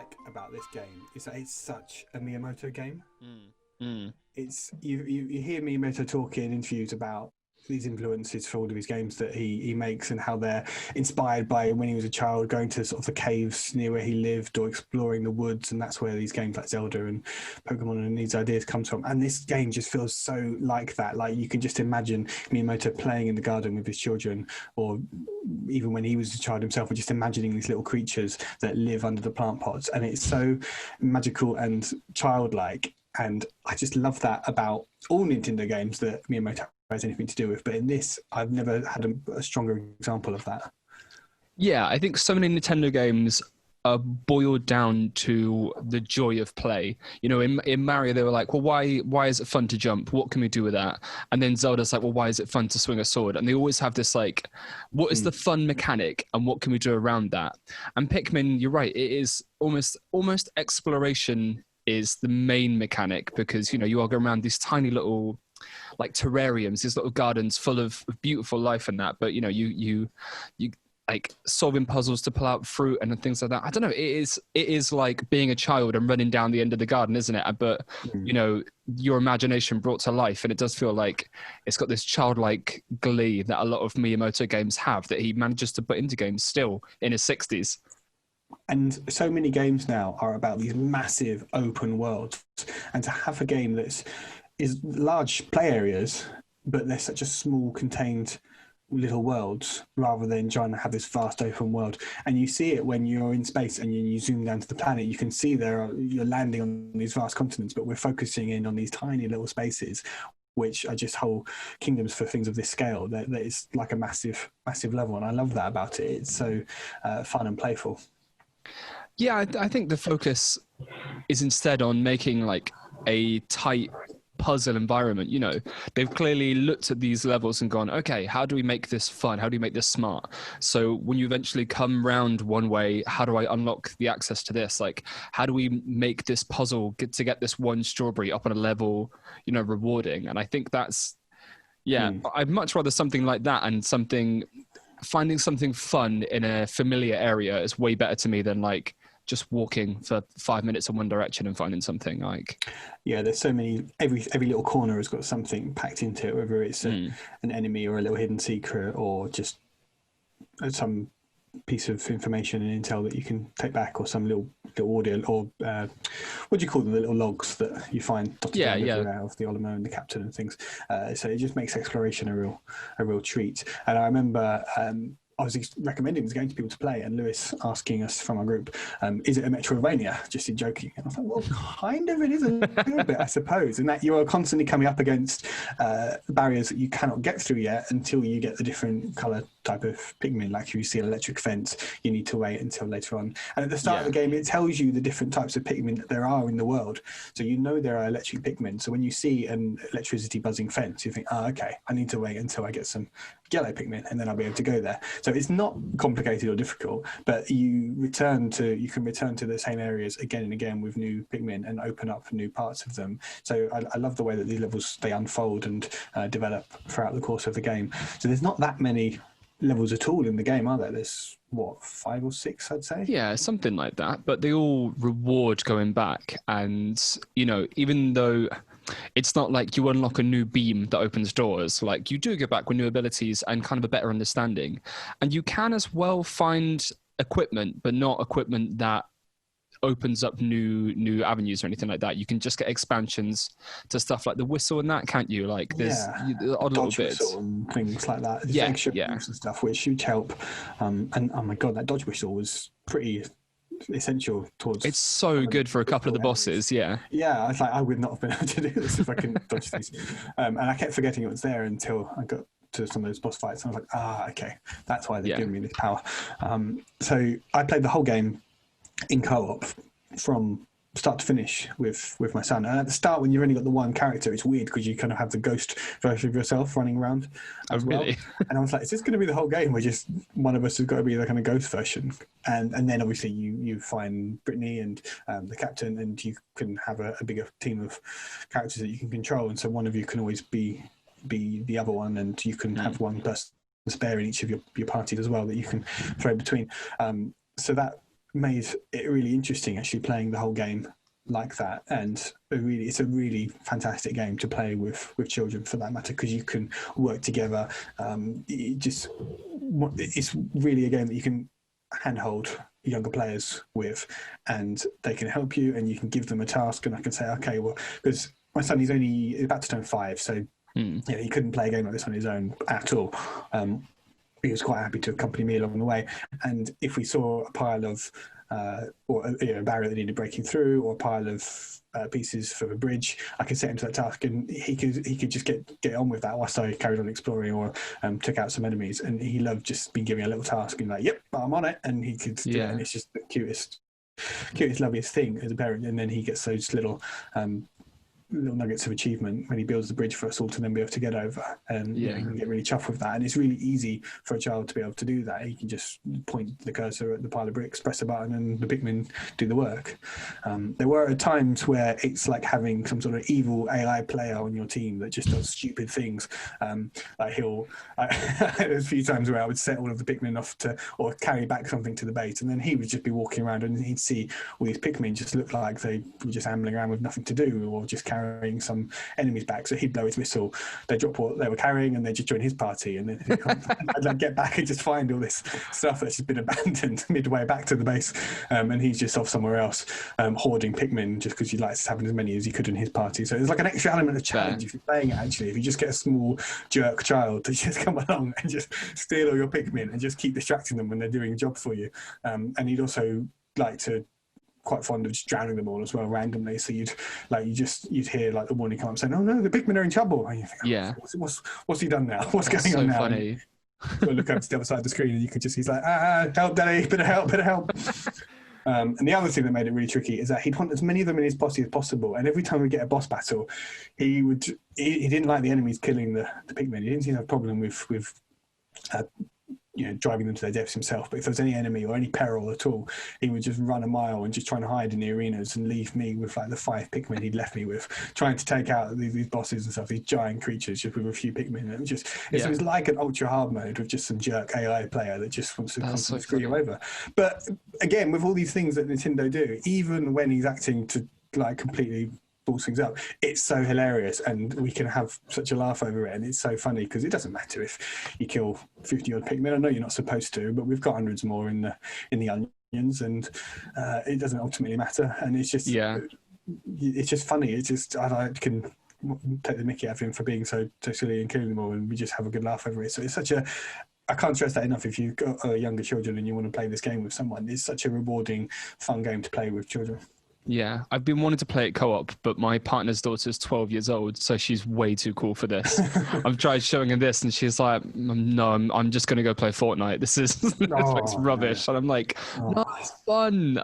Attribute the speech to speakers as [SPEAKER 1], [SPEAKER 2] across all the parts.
[SPEAKER 1] like about this game is that it's such a Miyamoto game.
[SPEAKER 2] Mm. Mm.
[SPEAKER 1] It's you hear Miyamoto talking in interviews about these influences for all of his games that he makes and how they're inspired by when he was a child, going to sort of the caves near where he lived or exploring the woods, and that's where these games like Zelda and Pokemon and these ideas come from. And this game just feels so like that. Like you can just imagine Miyamoto playing in the garden with his children, or even when he was a child himself, and just imagining these little creatures that live under the plant pots. And it's so magical and childlike. And I just love that about all Nintendo games that Miyamoto has anything to do with. But in this, I've never had a stronger example of that.
[SPEAKER 2] Yeah, I think so many Nintendo games are boiled down to the joy of play. You know, in Mario, they were like, well, why is it fun to jump? What can we do with that? And then Zelda's like, well, why is it fun to swing a sword? And they always have this like, what is the fun mechanic and what can we do around that? And Pikmin, you're right, it is almost exploration is the main mechanic, because, you know, you are going around these tiny little like terrariums, these little gardens full of beautiful life and that. But, you know, you like solving puzzles to pull out fruit and things like that. I don't know. It is like being a child and running down the end of the garden, isn't it? But, you know, your imagination brought to life, and it does feel like it's got this childlike glee that a lot of Miyamoto games have, that he manages to put into games still in his 60s.
[SPEAKER 1] And so many games now are about these massive open worlds, and to have a game that's is large play areas, but they're such a small, contained little worlds, rather than trying to have this vast open world. And you see it when you're in space and you zoom down to the planet. You can see you're landing on these vast continents, but we're focusing in on these tiny little spaces, which are just whole kingdoms for things of this scale. That is like a massive, massive level. And I love that about it. It's so fun and playful.
[SPEAKER 2] Yeah, I think the focus is instead on making like a tight puzzle environment. You know, they've clearly looked at these levels and gone, okay, how do we make this fun? How do we make this smart? So when you eventually come round one way, how do I unlock the access to this? Like, how do we make this puzzle to get this one strawberry up on a level, you know, rewarding? And I think that's, yeah, I'd much rather something like that, and finding something fun in a familiar area is way better to me than like just walking for 5 minutes in one direction and finding something. Like,
[SPEAKER 1] yeah, there's so many, every little corner has got something packed into it, whether it's an enemy or a little hidden secret, or just some piece of information and intel that you can take back, or some little audio, or what do you call them, the little logs that you find dotted around everywhere of the Olimo and the captain and things. So it just makes exploration a real treat. And I remember I was recommending this game to people to play, and Lewis asking us from our group, is it a Metroidvania? Just in joking. And I thought, well, kind of it is a little bit, I suppose, in that you are constantly coming up against barriers that you cannot get through yet until you get the different colour type of Pikmin. Like if you see an electric fence, you need to wait until later on. And at the start of the game, it tells you the different types of Pikmin that there are in the world. So you know there are electric Pikmin. So when you see an electricity buzzing fence, you think, oh, okay, I need to wait until I get some yellow Pikmin, and then I'll be able to go there. So it's not complicated or difficult, but you can return to the same areas again and again with new Pikmin and open up new parts of them. So I love the way that these levels, they unfold and develop throughout the course of the game. So there's not that many levels at all in the game, are there? There's what, 5 or 6, I'd say?
[SPEAKER 2] Yeah, something like that. But they all reward going back. And, you know, even though it's not like you unlock a new beam that opens doors, like you do go back with new abilities and kind of a better understanding. And you can as well find equipment, but not equipment that opens up new avenues or anything like that. You can just get expansions to stuff like the whistle and that, can't you? Like there's odd little bits
[SPEAKER 1] and things like that.
[SPEAKER 2] Yeah.
[SPEAKER 1] And stuff which should help. And oh my god, that dodge whistle was pretty essential towards.
[SPEAKER 2] It's so good for a couple of the bosses. Yeah,
[SPEAKER 1] I was like, I would not have been able to do this if I couldn't dodge these. And I kept forgetting it was there until I got to some of those boss fights. And I was like, okay, that's why they're giving me this power. So I played the whole game in co-op from start to finish with my son. And at the start, when you've only got the one character, it's weird because you kind of have the ghost version of yourself running around as well. And I was like, is this going to be the whole game where just one of us has got to be the kind of ghost version? And then obviously you find Brittany and the captain, and you can have a bigger team of characters that you can control. And so one of you can always be the other one, and you can have one person spare in each of your parties as well that you can throw between. So that made it really interesting actually playing the whole game like that. And it's a really fantastic game to play with children for that matter, because you can work together. It's really a game that you can handhold younger players with, and they can help you, and you can give them a task, and I can say, okay, well, because my son, he's only about to turn 5, so he couldn't play a game like this on his own at all. He was quite happy to accompany me along the way, and if we saw a pile of or a barrier that needed breaking through, or a pile of pieces for a bridge, I could set him to that task, and he could just get on with that whilst I carried on exploring or took out some enemies. And he loved just being given a little task and like, yep, I'm on it, and he could do it. And it's just the cutest, loveliest thing as a parent. And then he gets those little nuggets of achievement when he builds the bridge for us all to then be able to get over, and you can get really chuffed with that. And it's really easy for a child to be able to do that. He can just point the cursor at the pile of bricks, press a button, and the Pikmin do the work. There were times where it's like having some sort of evil AI player on your team that just does stupid things. Like there's a few times where I would set all of the Pikmin off or carry back something to the base, and then he would just be walking around and he'd see all these Pikmin just look like they were just ambling around with nothing to do, or just carrying some enemies back. So he'd blow his whistle, they'd drop what they were carrying, and they'd just join his party. And then I'd like get back and just find all this stuff that's just been abandoned midway back to the base, and he's just off somewhere else hoarding Pikmin just because he likes having as many as he could in his party. So there's like an extra element of challenge if you're playing it. Actually, if you just get a small jerk child to just come along and just steal all your Pikmin and just keep distracting them when they're doing a job for you, and he'd also like to quite fond of just drowning them all as well randomly. So you'd hear like the warning come up saying, "Oh no, the Pikmin are in trouble." And you think, oh, what's he done now? What's going on now?
[SPEAKER 2] Funny.
[SPEAKER 1] So look over to the other side of the screen, and you could just, he's like, help, Daddy, better help. And the other thing that made it really tricky is that he'd want as many of them in his posse as possible. And every time we get a boss battle, he didn't like the enemies killing the Pikmin. He didn't seem to have a problem with driving them to their deaths himself. But if there was any enemy or any peril at all, he would just run a mile and just try and hide in the arenas and leave me with like the 5 Pikmin he'd left me with, trying to take out these bosses and stuff, these giant creatures just with a few Pikmin. And it was like an ultra hard mode with just some jerk AI player that just wants to constantly screw you over. But again, with all these things that Nintendo do, even when he's acting to like completely balls things up, it's so hilarious, and we can have such a laugh over it, and it's so funny because it doesn't matter if you kill 50 odd Pikmin. I know you're not supposed to, but we've got hundreds more in the onions, and it doesn't ultimately matter. And it's just it's just funny. It's just I can take the mickey out of him for being so silly and killing them all, and we just have a good laugh over it. So it's such a, I can't stress that enough. If you've got younger children and you want to play this game with someone, it's such a rewarding, fun game to play with children.
[SPEAKER 2] Yeah, I've been wanting to play it co-op, but my partner's daughter is 12 years old, so she's way too cool for this. I've tried showing her this, and she's like, "No, I'm just going to go play Fortnite. This looks rubbish." And I'm like, "No, it's fun."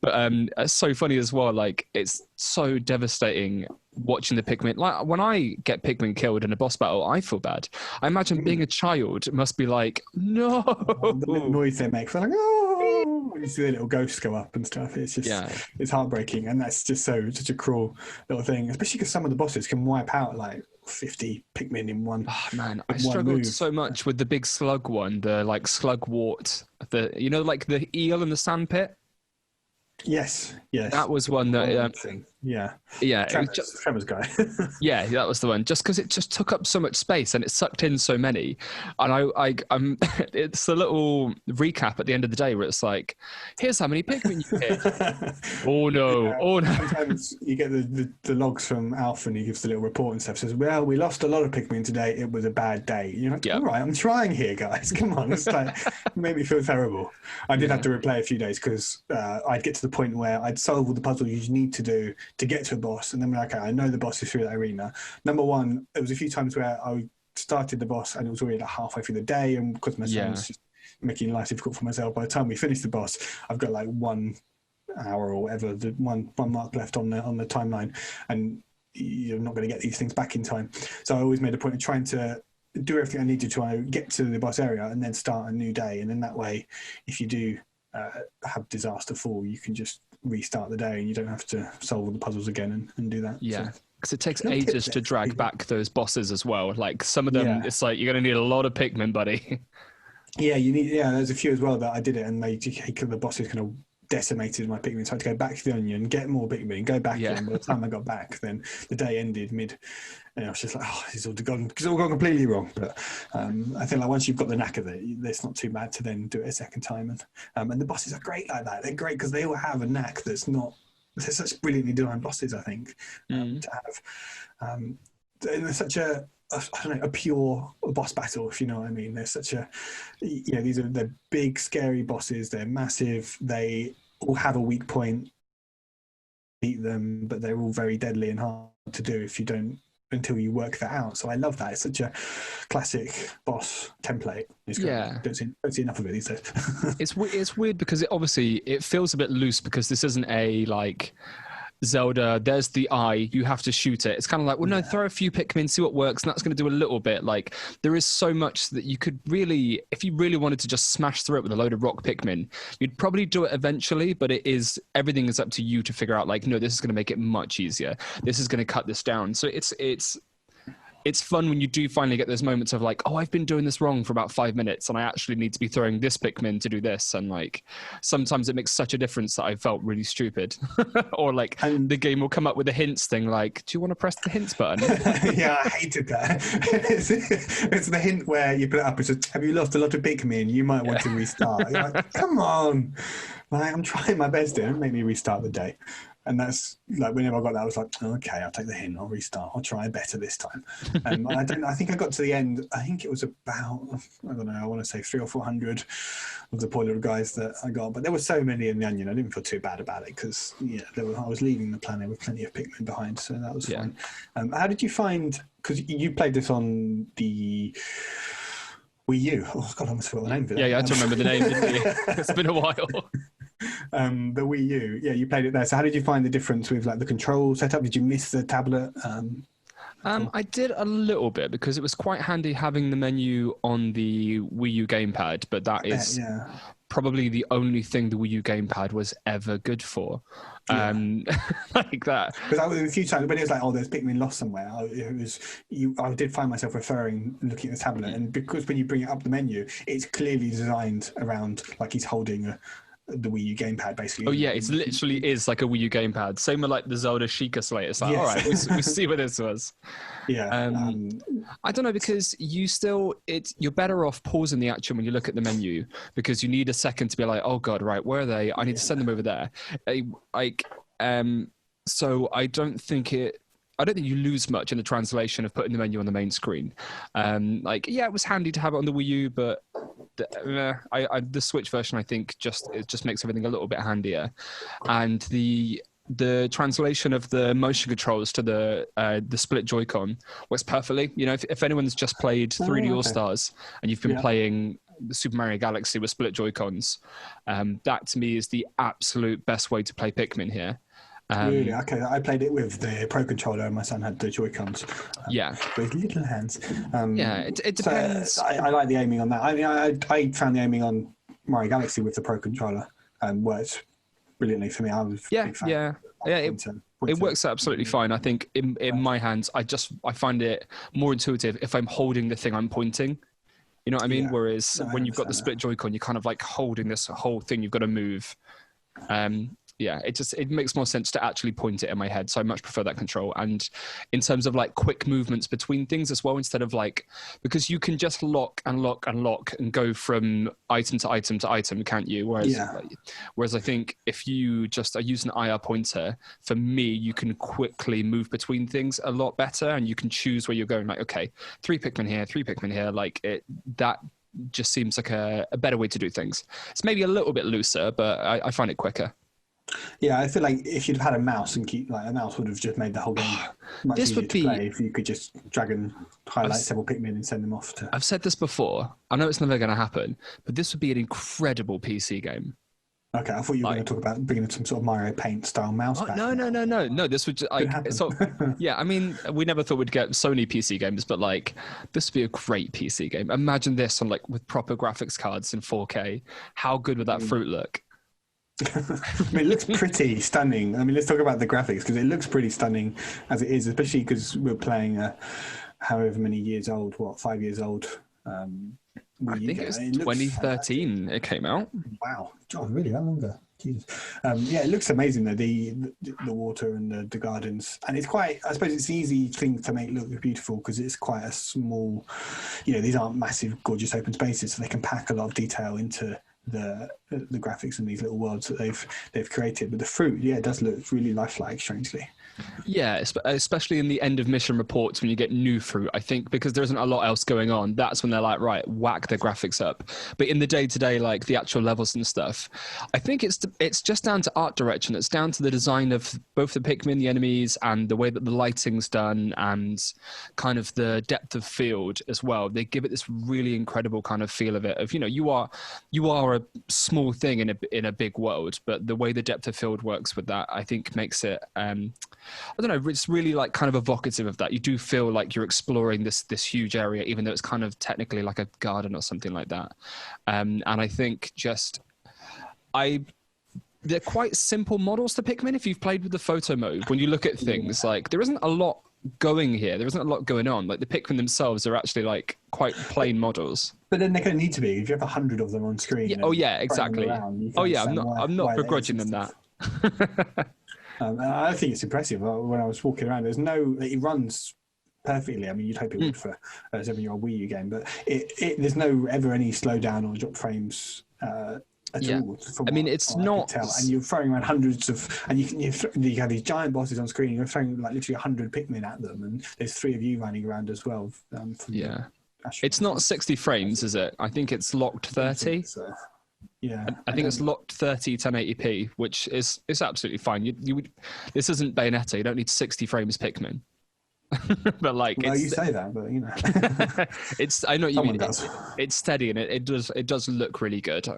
[SPEAKER 2] But it's so funny as well. Like, it's so devastating watching the Pikmin. Like, when I get Pikmin killed in a boss battle, I feel bad. I imagine being a child must be like, no.
[SPEAKER 1] The little noise they make, they're like, oh, you see the little ghosts go up and stuff. It's just, it's heartbreaking, and that's just such a cruel little thing. Especially because some of the bosses can wipe out like 50 Pikmin in one.
[SPEAKER 2] Oh man, I struggled so much with the big slug one, the like slugwort, like the eel in the sandpit.
[SPEAKER 1] Yes.
[SPEAKER 2] That was one that
[SPEAKER 1] Trevor's guy.
[SPEAKER 2] Yeah, that was the one. Just because it just took up so much space and it sucked in so many, and I'm it's a little recap at the end of the day where it's like, here's how many Pikmin you hit. Oh no!
[SPEAKER 1] Sometimes you get the logs from Alf, and he gives the little report and stuff. Says, "Well, we lost a lot of Pikmin today. It was a bad day." You're like, all right, I'm trying here, guys. Come on, it's like it made me feel terrible. I did have to replay a few days because I'd get to the point where I'd solve all the puzzles you need to do to get to a boss, and then we're like, okay, I know the boss is through that arena. Number one, there was a few times where I started the boss and it was already like halfway through the day, and because my son was just making life difficult for myself, by the time we finished the boss, I've got like 1 hour or whatever, the one mark left on the timeline, and you're not going to get these things back in time. So I always made a point of trying to do everything I needed to get to the boss area and then start a new day. And then that way, if you do have disaster fall, you can just restart the day and you don't have to solve all the puzzles again and do that.
[SPEAKER 2] Yeah. Because it takes ages to drag back those bosses as well. Like some of them, it's like you're going to need a lot of Pikmin, buddy.
[SPEAKER 1] Yeah, you need. Yeah, there's a few as well that I did it, and the bosses kind of decimated my Pikmin. So I had to go back to the onion, get more Pikmin, go back again. By the time I got back, then the day ended mid, and I was just like, oh, it's all gone completely wrong. But I think like once you've got the knack of it, it's not too bad to then do it a second time. And the bosses are great like that. They're great because they all have a knack that's not. They're such brilliantly designed bosses, I think, to have. And they're such I don't know, a pure boss battle, if you know what I mean. They're such they're big, scary bosses. They're massive. They all have a weak point. Beat them, but they're all very deadly and hard to do if you don't until you work that out. So I love that. It's such a classic boss template. Don't see enough of it these days.
[SPEAKER 2] It's weird because it feels a bit loose because this isn't a like Zelda, there's the eye, you have to shoot it. It's kind of like, well, no, throw a few Pikmin, see what works, and that's going to do a little bit. Like, there is so much that you could really, if you really wanted to just smash through it with a load of rock Pikmin, you'd probably do it eventually, but everything is up to you to figure out, like, no, this is going to make it much easier. This is going to cut this down. So it's fun when you do finally get those moments of like, oh, I've been doing this wrong for about 5 minutes and I actually need to be throwing this Pikmin to do this. And like, sometimes it makes such a difference that I felt really stupid. Or like, the game will come up with a hints thing like, do you want to press the hints button?
[SPEAKER 1] Yeah, I hated that. It's the hint where you put it up, it says, have you lost a lot of Pikmin? You might want to restart. You're like, come on. Like, I'm trying my best here. Don't make me restart the day. And that's like, whenever I got that, I was like, oh, okay, I'll take the hint. I'll restart. I'll try better this time. I think I got to the end. I think it was about, I don't know, I want to say 300 or 400 of the poor little guys that I got. But there were so many in the onion. I didn't feel too bad about it because, I was leaving the planet with plenty of Pikmin behind. So that was fine. How did you find, because you played this on the Wii U. Oh, God, I almost forgot the name of it.
[SPEAKER 2] Yeah, you had to remember the name, didn't you? It's been a while.
[SPEAKER 1] The Wii U, you played it there. So how did you find the difference with like the control setup? Did you miss the tablet?
[SPEAKER 2] I did a little bit because it was quite handy having the menu on the Wii U gamepad, but that is probably the only thing the Wii U gamepad was ever good for. Like that. Because
[SPEAKER 1] a few times when it was like, oh, there's Pikmin lost somewhere, I did find myself looking at the tablet, and because when you bring it up the menu, it's clearly designed around like he's holding the Wii U gamepad, basically.
[SPEAKER 2] Oh yeah, it literally is like a Wii U gamepad. Same with like the Zelda Sheikah Slate. It's like, all right, we see what this was.
[SPEAKER 1] Yeah.
[SPEAKER 2] I don't know, because you're better off pausing the action when you look at the menu, because you need a second to be like, oh God, right, where are they? I need to send them over there. So I don't think you lose much in the translation of putting the menu on the main screen. It was handy to have it on the Wii U, but the Switch version, I think, it just makes everything a little bit handier. And the translation of the motion controls to the split Joy-Con works perfectly. If anyone's just played 3D All-Stars and you've been playing Super Mario Galaxy with split Joy-Cons, that to me is the absolute best way to play Pikmin here.
[SPEAKER 1] Really? Okay, I played it with the Pro Controller and my son had the Joy-Cons. With little hands.
[SPEAKER 2] It depends.
[SPEAKER 1] So, I like the aiming on that. I mean, I found the aiming on Mario Galaxy with the Pro Controller worked brilliantly for me. I was a big fan.
[SPEAKER 2] It works absolutely fine. I think in my hands, I find it more intuitive if I'm holding the thing I'm pointing. You know what I mean? Whereas when you've got the split Joy-Con, you're kind of like holding this whole thing you've got to move. It makes more sense to actually point it in my head. So I much prefer that control. And in terms of like quick movements between things as well, instead of like, because you can just lock and lock and lock and go from item to item to item, can't you? Whereas I think if you just use an IR pointer, for me, you can quickly move between things a lot better, and you can choose where you're going. Like, okay, 3 Pikmin here, like that just seems like a better way to do things. It's maybe a little bit looser, but I find it quicker.
[SPEAKER 1] Yeah, I feel like if you'd had a mouse a mouse would have just made the whole game much easier to play if you could just drag and highlight several Pikmin and send them off to...
[SPEAKER 2] I've said this before. I know it's never going to happen, but this would be an incredible PC game.
[SPEAKER 1] Okay, I thought you were going to talk about bringing some sort of Mario Paint style mouse back.
[SPEAKER 2] No. This would I mean, we never thought we'd get Sony PC games, but like this would be a great PC game. Imagine this on with proper graphics cards in 4K. How good would that fruit look?
[SPEAKER 1] I mean, it looks pretty stunning. I mean, let's talk about the graphics, because it looks pretty stunning as it is, especially because we're playing however many years old, 5 years old Wii
[SPEAKER 2] I
[SPEAKER 1] U
[SPEAKER 2] think
[SPEAKER 1] game.
[SPEAKER 2] it was
[SPEAKER 1] It looks
[SPEAKER 2] 2013
[SPEAKER 1] fantastic.
[SPEAKER 2] it came out.
[SPEAKER 1] Wow, God, really that longer? Jesus. Yeah, it looks amazing though. The water and the gardens, and it's quite. I suppose it's an easy thing to make look beautiful because it's quite a small. These aren't massive, gorgeous open spaces, so they can pack a lot of detail into the graphics and these little worlds that they've created. But the fruit, it does look really lifelike, strangely.
[SPEAKER 2] Yeah, especially in the end of mission reports when you get new fruit, I think because there isn't a lot else going on, that's when they're like, right, whack the graphics up. But in the day-to-day, like the actual levels and stuff, I think it's just down to art direction. It's down to the design of both the Pikmin, the enemies, and the way that the lighting's done and kind of the depth of field as well. They give it this really incredible kind of feel of it, of, you are a small thing in a big world, but the way the depth of field works with that, I think makes it... I don't know, it's really like kind of evocative of that. You do feel like you're exploring this huge area, even though it's kind of technically like a garden or something like that. And I think they're quite simple models to Pikmin if you've played with the photo mode. When you look at things, like there isn't a lot going here. There isn't a lot going on. Like the Pikmin themselves are actually like quite plain models.
[SPEAKER 1] But then they're going to need to be. If you have 100 of them on screen.
[SPEAKER 2] Yeah, exactly. I'm not begrudging them that.
[SPEAKER 1] I think it's impressive. When I was walking around, it runs perfectly. I mean, you'd hope it would for a 7-year-old Wii U game, but there's no ever any slowdown or drop frames at all.
[SPEAKER 2] I mean, it's not.
[SPEAKER 1] And you're throwing around hundreds of, and you have these giant bosses on screen. You're throwing like literally 100 Pikmin at them, and there's 3 of you running around as well. It's
[SPEAKER 2] not 60 frames, is it? I think it's locked 30.
[SPEAKER 1] Yeah,
[SPEAKER 2] I think it's locked 30 1080p, which is absolutely fine. This isn't Bayonetta. You don't need 60 frames Pikmin. But like,
[SPEAKER 1] you say that, but
[SPEAKER 2] it's. I know what you mean.
[SPEAKER 1] Does.
[SPEAKER 2] It's steady and it does look really good.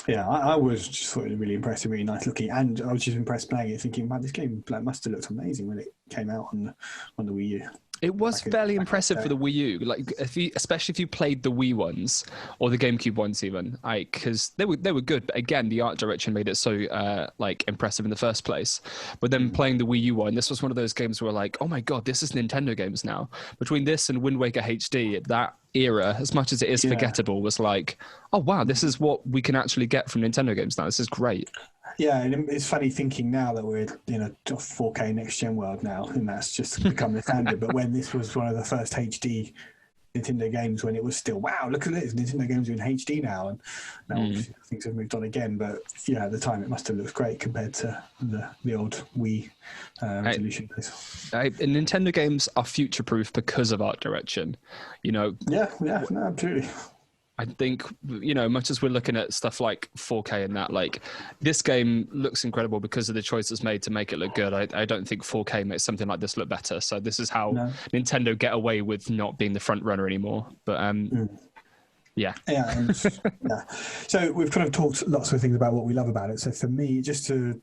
[SPEAKER 1] Yeah, I was just thought it was really impressive, really nice looking, and I was just impressed playing it, thinking, man, this game must have looked amazing when it came out on the Wii U.
[SPEAKER 2] It was fairly impressive for the Wii U, like especially if you played the Wii ones or the GameCube ones even, because they were good. But again, the art direction made it so like impressive in the first place. But then playing the Wii U one, this was one of those games where like, oh my god, this is Nintendo games now. Between this and Wind Waker HD, that era, as much as it is forgettable, was like, oh wow, this is what we can actually get from Nintendo games now. This is great.
[SPEAKER 1] Yeah, and it's funny thinking now that we're in a 4K next-gen world now, and that's just become the standard. But when this was one of the first HD Nintendo games, when it was still, wow, look at this, Nintendo games are in HD now, and now things have moved on again. But at the time, it must have looked great compared to the old Wii resolution.
[SPEAKER 2] Nintendo games are future-proof because of art direction,
[SPEAKER 1] Yeah, no, absolutely.
[SPEAKER 2] I think, much as we're looking at stuff like 4K and that, like this game looks incredible because of the choices made to make it look good. I don't think 4K makes something like this look better. So this is how Nintendo get away with not being the front runner anymore. But yeah. So we've kind of talked lots of things about what we love about it. So for me, just to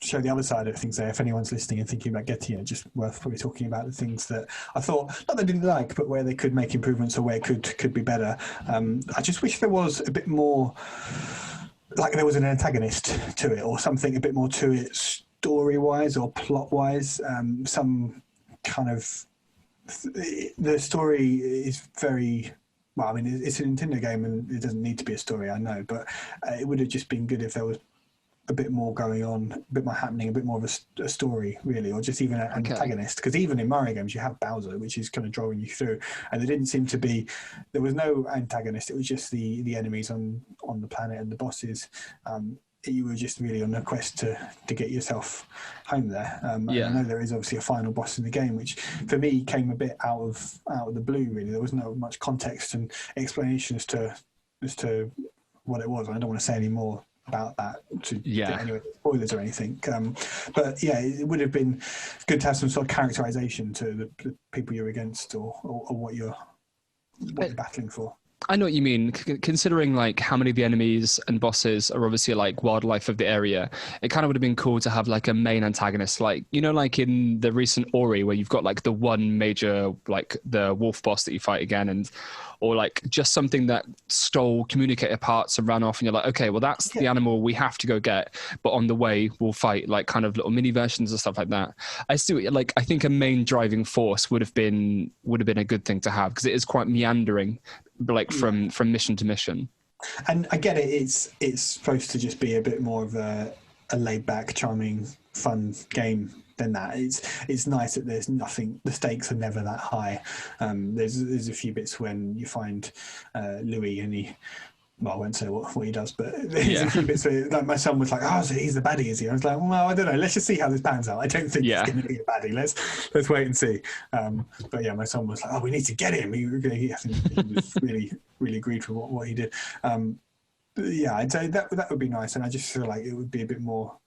[SPEAKER 2] show the other side of things there, if anyone's listening and thinking about getting it, just worth probably talking about the things that I thought, not that I didn't like, but where they could make improvements or where it could be better. I just wish there was a bit more, like there was an antagonist to it or something a bit more to it story-wise or plot-wise. Some kind of, the story is very... Well, I mean, it's a Nintendo game and it doesn't need to be a story, I know, but it would have just been good if there was a bit more going on, a bit more happening, a bit more of a story, really, or just even an antagonist. Because even in Mario games, you have Bowser, which is kind of drawing you through, and there didn't seem to be. There was no antagonist. It was just the enemies on the planet and the bosses. You were just really on a quest to get yourself home there. I know there is obviously a final boss in the game, which for me came a bit out of the blue. Really, there was no much context and explanation as to what it was. I don't want to say any more about that to get any spoilers or anything, but it would have been good to have some sort of characterization to the people you're against or what you're battling for. I know what you mean. Considering like how many of the enemies and bosses are obviously like wildlife of the area, it kind of would have been cool to have like a main antagonist, like like in the recent Ori where you've got like the one major, like the wolf boss that you fight again, or like just something that stole communicator parts and ran off, and you're like, okay, well that's the animal we have to go get, but on the way we'll fight like kind of little mini versions and stuff like that. I think a main driving force would have been a good thing to have, because it is quite meandering like from mission to mission.
[SPEAKER 1] And I get it. It's supposed to just be a bit more of a laid back, charming, fun game than that. It's nice that there's nothing. The stakes are never that high. There's a few bits when you find Louis and he. Well, I won't say what he does, but there's a few bits where like, my son was like, "Oh, so he's the baddie, is he?" I was like, "Well, I don't know. Let's just see how this pans out. I don't think he's going to be a baddie. Let's wait and see." But yeah, my son was like, "Oh, we need to get him." He was really agreed with what he did. Yeah, I'd say that would be nice, and I just feel like it would be a bit more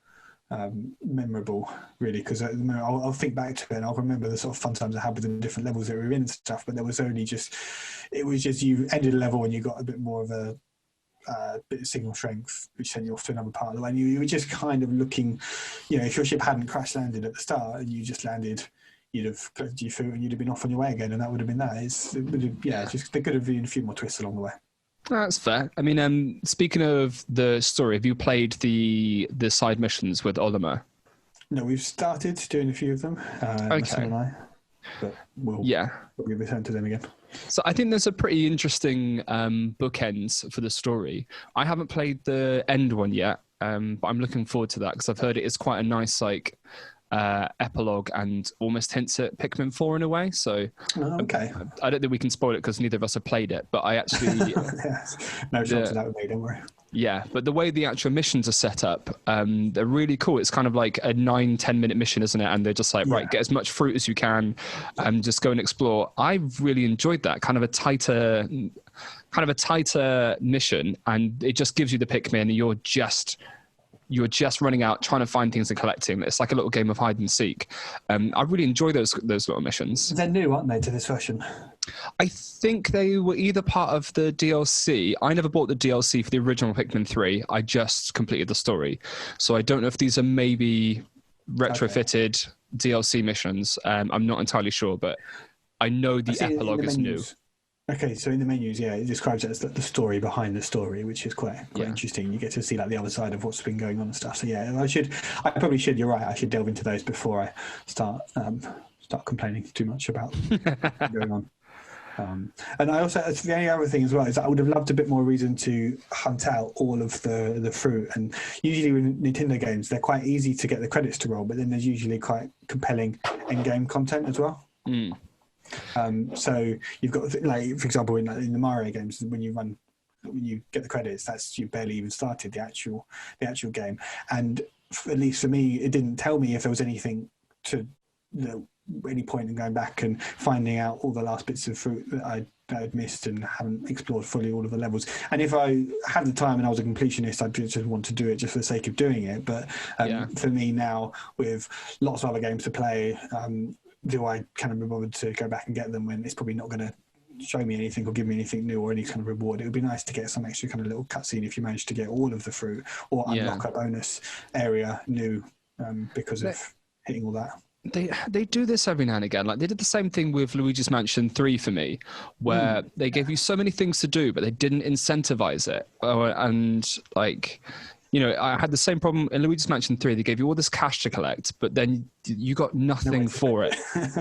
[SPEAKER 1] memorable, really, because at the moment I'll think back to it and I'll remember the sort of fun times I had with the different levels that we were in and stuff. But it was just you ended a level and you got a bit more of a bit of signal strength, which sent you off to another part of the way. And you were just kind of looking, if your ship hadn't crash landed at the start and you just landed, you'd have collected your food and you'd have been off on your way again, and that would have been that. Just there could have been a few more twists along the way.
[SPEAKER 2] That's fair. I mean, speaking of the story, have you played the side missions with Olimar?
[SPEAKER 1] No, we've started doing a few of them. My son and I, but we'll return to them again.
[SPEAKER 2] So I think there's a pretty interesting bookends for the story. I haven't played the end one yet, but I'm looking forward to that because I've heard it is quite a nice epilogue and almost hints at Pikmin 4 in a way. So
[SPEAKER 1] okay.
[SPEAKER 2] I don't think we can spoil it because neither of us have played it, but I actually...
[SPEAKER 1] No chance of that with me, don't worry.
[SPEAKER 2] Yeah, but the way the actual missions are set up, they're really cool. It's kind of like a 9-10 minute mission, isn't it? And they're just like, right, get as much fruit as you can and just go and explore. I've really enjoyed that kind of a tighter mission, and it just gives you the Pikmin and you're just running out trying to find things and collecting. It's like a little game of hide and seek. I really enjoy those little missions.
[SPEAKER 1] They're new, aren't they, to this version?
[SPEAKER 2] I think they were either part of the DLC. I never bought the DLC for the original Pikmin 3. I just completed the story. So I don't know if these are maybe retrofitted DLC missions. I'm not entirely sure, but I know the epilogue is new.
[SPEAKER 1] Okay, so in the menus, it describes it as the story behind the story, which is quite interesting. You get to see like the other side of what's been going on and stuff. So I probably should. You're right. I should delve into those before I start complaining too much about what's going on. And I also, the only other thing as well is that I would have loved a bit more reason to hunt out all of the fruit. And usually with Nintendo games, they're quite easy to get the credits to roll, but then there's usually quite compelling in-game content as well. So you've got, like, for example, in the Mario games, when you get the credits, that's you barely even started the actual game. And at least for me, it didn't tell me if there was anything to any point in going back and finding out all the last bits of fruit that I'd missed and haven't explored fully all of the levels. And if I had the time and I was a completionist, I'd just want to do it just for the sake of doing it. But for me now, with lots of other games to play, do I kind of be bothered to go back and get them when it's probably not going to show me anything or give me anything new or any kind of reward? It would be nice to get some extra kind of little cutscene if you manage to get all of the fruit or unlock a bonus area new because of hitting all that.
[SPEAKER 2] They do this every now and again. Like they did the same thing with Luigi's Mansion 3 for me, where they gave you so many things to do, but they didn't incentivize it. And like, you know, I had the same problem in Luigi's Mansion 3. They gave you all this cash to collect, but then you got nothing for it.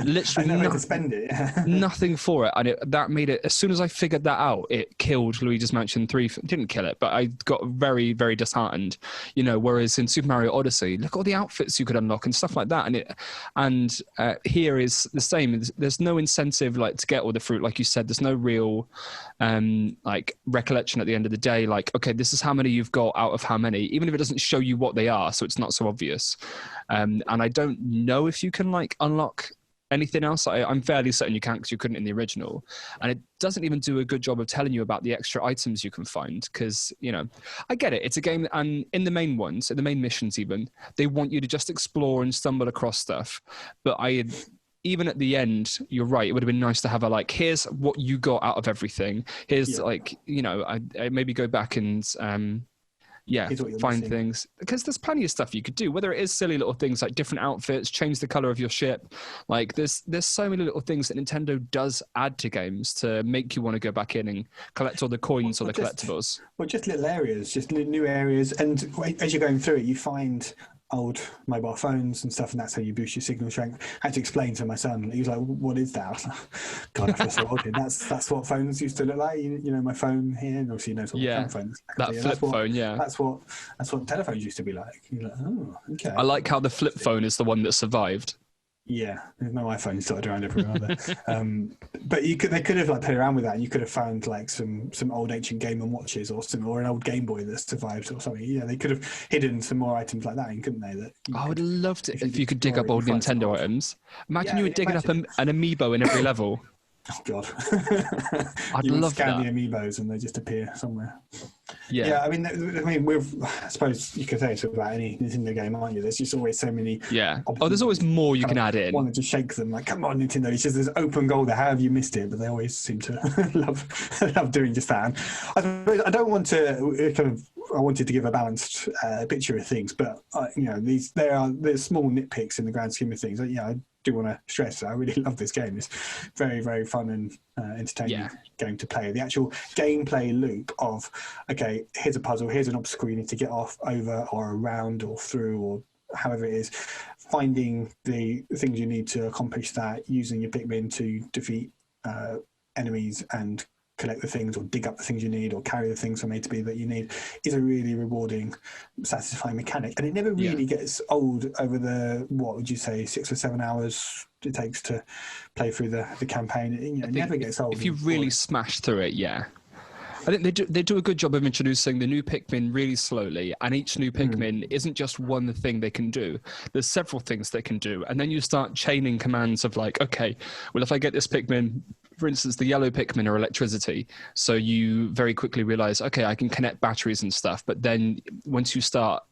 [SPEAKER 2] Literally
[SPEAKER 1] no way to spend it.
[SPEAKER 2] Nothing for it. And that made it, as soon as I figured that out, it killed Luigi's Mansion 3. Didn't kill it, but I got very, very disheartened. You know, whereas in Super Mario Odyssey, look at all the outfits you could unlock and stuff like that. And here is the same. There's no incentive like to get all the fruit, like you said. There's no real like recollection at the end of the day. Like, okay, this is how many you've got out of how many, even if it doesn't show you what they are, so it's not so obvious. And I don't know if you can like unlock anything else. I'm fairly certain you can't because you couldn't in the original, and it doesn't even do a good job of telling you about the extra items you can find because, you know, I get it, it's a game, and in the main ones, in the main missions even, they want you to just explore and stumble across stuff. But even at the end, you're right, it would have been nice to have a like, here's what you got out of everything, here's like, you know, I maybe go back and find things, because there's plenty of stuff you could do, whether it is silly little things like different outfits, change the color of your ship. Like there's so many little things that Nintendo does add to games to make you want to go back in and collect all the coins or the collectibles.
[SPEAKER 1] Well, just little areas, just new areas, and as you're going through it, you find old mobile phones and stuff, and that's how you boost your signal strength. I had to explain to my son. He was like, "What is that?" I was like, God, I feel so old. That's what phones used to look like. You know, my phone here, and obviously, you know what my current phone is.
[SPEAKER 2] That flip phone. Yeah,
[SPEAKER 1] that's what telephones used to be like. You're like, oh, okay.
[SPEAKER 2] I like how the flip phone is the one that survived.
[SPEAKER 1] Yeah, there's no iPhone dotted around everywhere. But they could have like played around with that, and you could have found like some old ancient Game and Watches or an old Game Boy that survived or something. Yeah, they could have hidden some more items like that, couldn't they?
[SPEAKER 2] I would have loved it if you could dig up old Nintendo items. Imagine you were digging up an amiibo in every level.
[SPEAKER 1] Oh God!
[SPEAKER 2] I'd love
[SPEAKER 1] scan
[SPEAKER 2] that.
[SPEAKER 1] the amiibos and they just appear somewhere.
[SPEAKER 2] Yeah.
[SPEAKER 1] I mean, I suppose you could say it's about any Nintendo game, aren't you? There's just always so many.
[SPEAKER 2] Yeah. Oh, there's always more you can add in.
[SPEAKER 1] Want to shake them, like, come on, Nintendo! It's just this open goal there. How have you missed it? But they always seem to love doing just that. And I don't want to I wanted to give a balanced picture of things, but they're small nitpicks in the grand scheme of things. I do want to stress that I really love this game. It's very, very fun and entertaining game to play. The actual gameplay loop of, okay, here's a puzzle, here's an obstacle you need to get over or around or through or however it is, finding the things you need to accomplish that, using your Pikmin to defeat enemies and collect the things or dig up the things you need or carry the things from A to B that you need is a really rewarding, satisfying mechanic. And it never really gets old over the, what would you say, 6 or 7 hours it takes to play through the campaign. It never gets old.
[SPEAKER 2] If you really smash through it, I think they do a good job of introducing the new Pikmin really slowly, and each new Pikmin isn't just one thing they can do. There's several things they can do, and then you start chaining commands of like, okay, well, if I get this Pikmin, for instance, the yellow Pikmin are electricity, so you very quickly realize, okay, I can connect batteries and stuff, but then once you start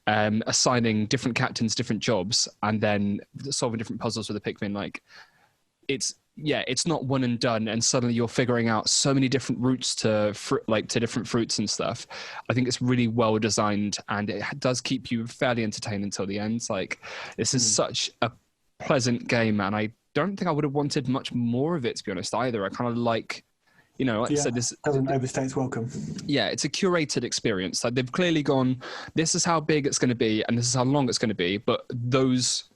[SPEAKER 2] assigning different captains different jobs and then solving different puzzles with the Pikmin, like, it's not one and done, and suddenly you're figuring out so many different routes to different fruits and stuff. I think it's really well designed, and it does keep you fairly entertained until the end. Like, this is such a pleasant game, and I don't think I would have wanted much more of it, to be honest, either. I kind of like, I said, this
[SPEAKER 1] doesn't overstay its welcome.
[SPEAKER 2] Yeah, it's a curated experience. Like, they've clearly gone, this is how big it's going to be and this is how long it's going to be, but those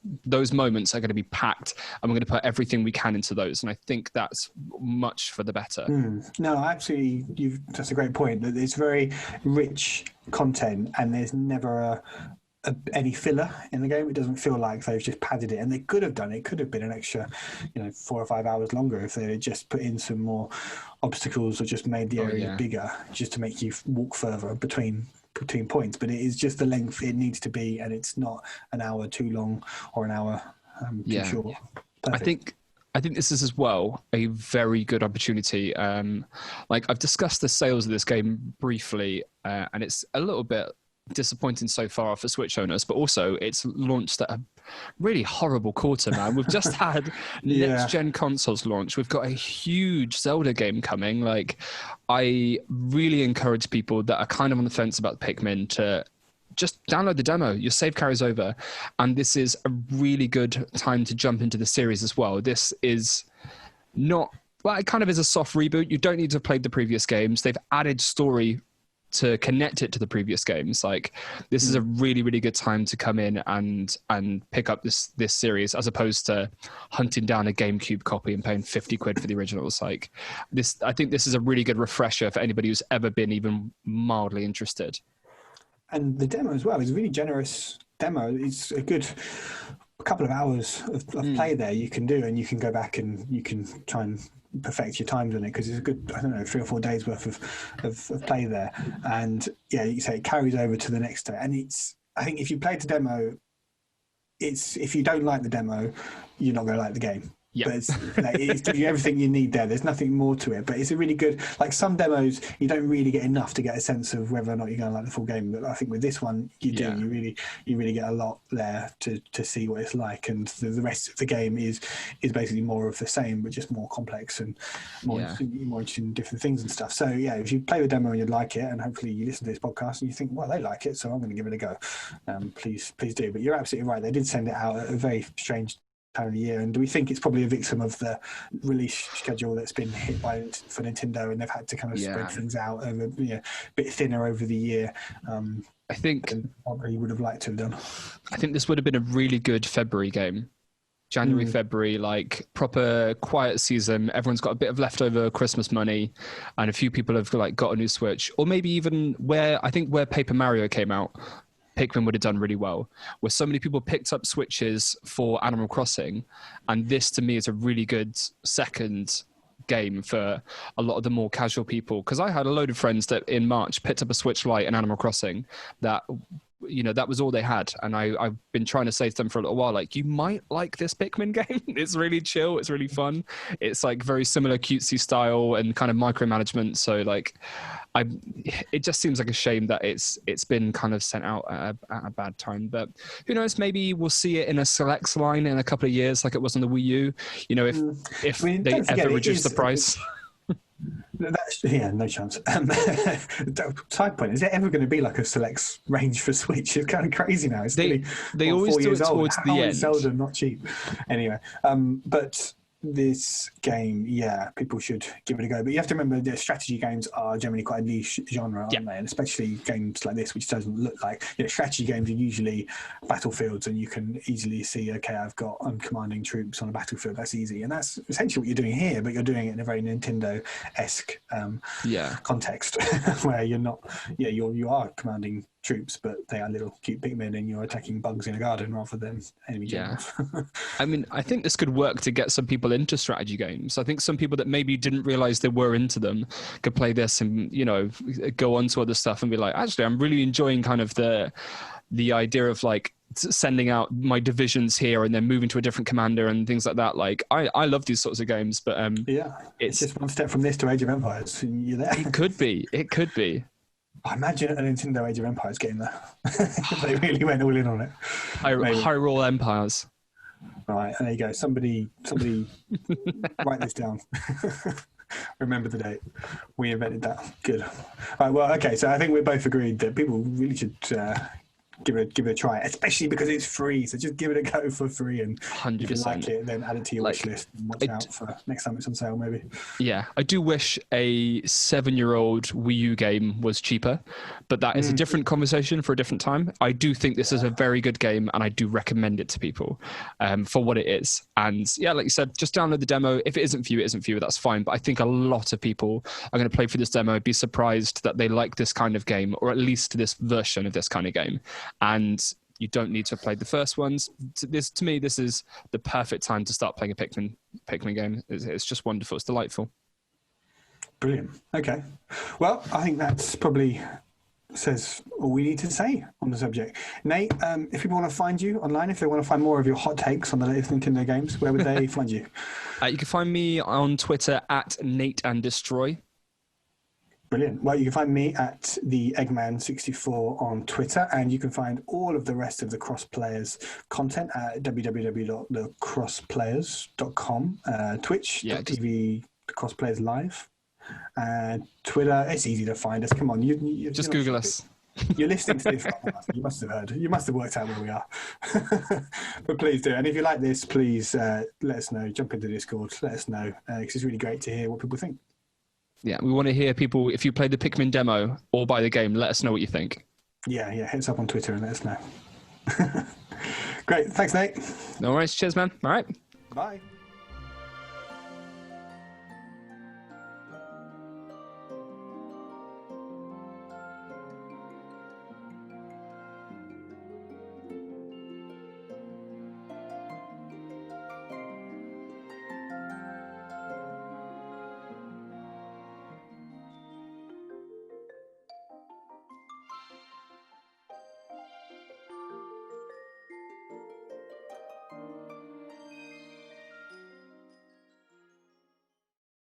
[SPEAKER 2] moments are going to be packed and we're going to put everything we can into those, and I think that's much for the better.
[SPEAKER 1] No, absolutely, that's a great point. That it's very rich content and there's never any filler in the game. It doesn't feel like they've just padded it, and they could have done it. It could have been an extra 4 or 5 hours longer if they had just put in some more obstacles or just made the area bigger, just to make you walk further between points. But it is just the length it needs to be, and it's not an hour too long or an hour too short. Perfect.
[SPEAKER 2] I think this is as well a very good opportunity. Like, I've discussed the sales of this game briefly, and it's a little bit disappointing so far for Switch owners, but also it's launched at a really horrible quarter, man. We've just had next gen consoles launch. We've got a huge Zelda game coming. Like, I really encourage people that are kind of on the fence about Pikmin to just download the demo. Your save carries over, and this is a really good time to jump into the series as well. This is not, well, it kind of is a soft reboot. You don't need to have played the previous games. They've added story to connect it to the previous games. Like, this is a really, really good time to come in and pick up this series, as opposed to hunting down a GameCube copy and paying 50 quid for the originals. Like, this, I think this is a really good refresher for anybody who's ever been even mildly interested.
[SPEAKER 1] And the demo as well is a really generous demo. It's a good couple of hours of play there you can do, and you can go back and you can try and perfect your times on it, because it's a good, 3 or 4 days worth of play there. And you say it carries over to the next day. And I think if you played the demo, if you don't like the demo, you're not going to like the game. Yeah. But it's gives you everything you need there. There's nothing more to it. But it's a really good, like, some demos you don't really get enough to get a sense of whether or not you're going to like the full game. But I think with this one you do. You really get a lot there to see what it's like. And the rest of the game is basically more of the same, but just more complex and more interesting in different things and stuff. So if you play the demo and you'd like it, and hopefully you listen to this podcast and you think, well, they like it, so I'm going to give it a go. Please do. But you're absolutely right. They did send it out at a very strange calendar year. And do we think it's probably a victim of the release schedule that's been hit for Nintendo, and they've had to kind of spread things out over, a bit thinner over the year?
[SPEAKER 2] I think
[SPEAKER 1] than what he would have liked to have done.
[SPEAKER 2] I think this would have been a really good February game. January, February, like proper quiet season. Everyone's got a bit of leftover Christmas money, and a few people have like got a new Switch, or maybe even where Paper Mario came out, Pikmin would have done really well. Where so many people picked up Switches for Animal Crossing, and this to me is a really good second game for a lot of the more casual people. Because I had a load of friends that in March picked up a Switch Lite and Animal Crossing that, that was all they had. And I've been trying to say to them for a little while, like, you might like this Pikmin game. It's really chill. It's really fun. It's like very similar cutesy style and kind of micromanagement. So like, it just seems like a shame that it's been kind of sent out at a bad time. But who knows? Maybe we'll see it in a Selects line in a couple of years, like it was on the Wii U. If they ever reduce the price.
[SPEAKER 1] No chance. Side point: is there ever going to be like a Selects range for Switch? It's kind of crazy now. It's
[SPEAKER 2] they always do it towards the end.
[SPEAKER 1] Zelda, not cheap. Anyway, but this game, people should give it a go. But you have to remember that strategy games are generally quite a niche genre, aren't they? And especially games like this, which doesn't look like strategy games are usually battlefields, and you can easily see, okay, I'm commanding troops on a battlefield. That's easy, and that's essentially what you're doing here. But you're doing it in a very Nintendo-esque context, where you're not. You are commanding troops, but they are little cute Pikmin, and you're attacking bugs in a garden rather than enemy generals.
[SPEAKER 2] I mean, I think this could work to get some people into strategy games. I think some people that maybe didn't realize they were into them could play this and, go on to other stuff and be like, actually, I'm really enjoying kind of the idea of like sending out my divisions here and then moving to a different commander and things like that. Like, I love these sorts of games, but
[SPEAKER 1] it's just one step from this to Age of Empires. And you're there.
[SPEAKER 2] It could be.
[SPEAKER 1] I imagine a Nintendo Age of Empires game there. They really went all in on it.
[SPEAKER 2] Hyrule Empires.
[SPEAKER 1] All right, and there you go. Somebody write this down. Remember the date. We invented that. Good. All right, well, okay, so I think we're both agreed that people really should give it a try, especially because it's free. So just give it a go for free, and
[SPEAKER 2] 100%.
[SPEAKER 1] If you like it, then add it to your wish list and watch out for next time it's on sale, maybe.
[SPEAKER 2] Yeah, I do wish a 7-year-old Wii U game was cheaper, but that is a different conversation for a different time. I do think this is a very good game, and I do recommend it to people for what it is. And like you said, just download the demo. If it isn't for you, it isn't for you. That's fine. But I think a lot of people are going to play through this demo, be surprised that they like this kind of game, or at least this version of this kind of game. And you don't need to have played the first ones. To me, this is the perfect time to start playing a Pikmin game. It's just wonderful. It's delightful.
[SPEAKER 1] Brilliant. Okay. Well, I think that's probably says all we need to say on the subject. Nate, if people want to find you online, if they want to find more of your hot takes on the latest Nintendo games, where would they find you?
[SPEAKER 2] You can find me on Twitter at NateAndDestroy.
[SPEAKER 1] Brilliant. Well, you can find me at the Eggman64 on Twitter, and you can find all of the rest of the Cross Players content at www.thecrossplayers.com, Twitch.tv, the Cross Players Live, and Twitter. It's easy to find us. Come on, you
[SPEAKER 2] just Google us.
[SPEAKER 1] You're listening to this. You must have heard. You must have worked out where we are. But please do. And if you like this, please let us know. Jump into Discord. Let us know, because it's really great to hear what people think.
[SPEAKER 2] Yeah, we want to hear people. If you play the Pikmin demo or buy the game, let us know what you think.
[SPEAKER 1] Yeah, hit us up on Twitter and let us know. Great. Thanks, Nate.
[SPEAKER 2] No worries. Cheers, man. All right.
[SPEAKER 1] Bye.